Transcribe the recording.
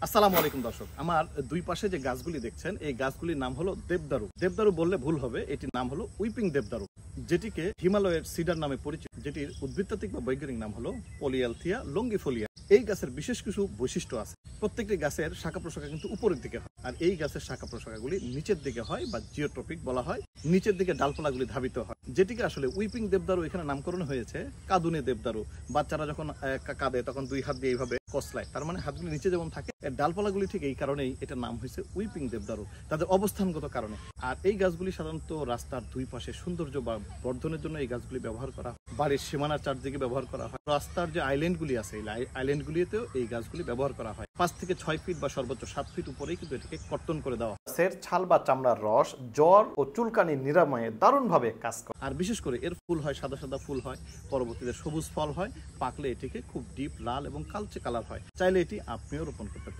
আসসালামু আলাইকুম দর্শক, আমার দুই পাশে যে গাছগুলি দেখছেন এই গাছগুলির নাম হলো দেবদারু। দেবদারু বললে ভুল হবে, এটির নাম হলো উইপিং দেবদারু, যেটিকে হিমালয়ের সিডার নামে পরিচিত, যেটির উদ্ভিদতাত্ত্বিক বা বৈজ্ঞানিক নাম হলো পলিয়ালথিয়া লঙ্গিফোলিয়া। এই গাছের বিশেষ কিছু বৈশিষ্ট্য আছে। প্রত্যেকটি গাছের শাখা প্রশাখা কিন্তু উপরের দিকে হয়, আর এই গাছের শাখা প্রশাখাগুলি নিচের দিকে হয় বা জিওট্রপিক বলা হয়। নিচের দিকে ডালপালাগুলি ধাবিত হয়, যেটিকে আসলে উইপিং দেবদারু এখানে নামকরণ হয়েছে কাঁদুনে দেবদারু। বাচ্চারা যখন কাঁদে তখন দুই হাত দিয়ে এইভাবে কসলায়, তার মানে হাতগুলি নিচে যেমন থাকে, ডালপালাগুলি ঠিক এই কারণেই এটার নাম হয়েছে উইপিং দেবদারু, তাদের অবস্থানগত কারণে। আর এই গাছগুলি সাধারণত রাস্তার দুই পাশে সৌন্দর্য বা বর্ধনের জন্য এই গাছগুলি ব্যবহার করা হয়। বাড়ির সীমানার চারদিকে ব্যবহার করা হয়। রাস্তার যে আইল্যান্ডগুলি আছে এই আইল্যান্ডগুলিতেও এই গাছগুলি ব্যবহার করা হয়। 5 থেকে 6 ফিট বা সর্বোচ্চ 7 ফিট উপরেই কিন্তু এটাকে কর্তন করে দেওয়া হয়। গাছের ছাল বা চামড়ার রস জ্বর ও চুলকানি নিরাময়ে দারুণভাবে কাজ করে। আর বিশেষ করে এর ফুল হয় সাদা সাদা ফুল হয়, পরবর্তীতে সবুজ ফল হয়, পাকলে এটিকে খুব ডিপ লাল এবং কালচে কালার হয়। চাইলে এটি আপনিও রোপণ করতে পারেন।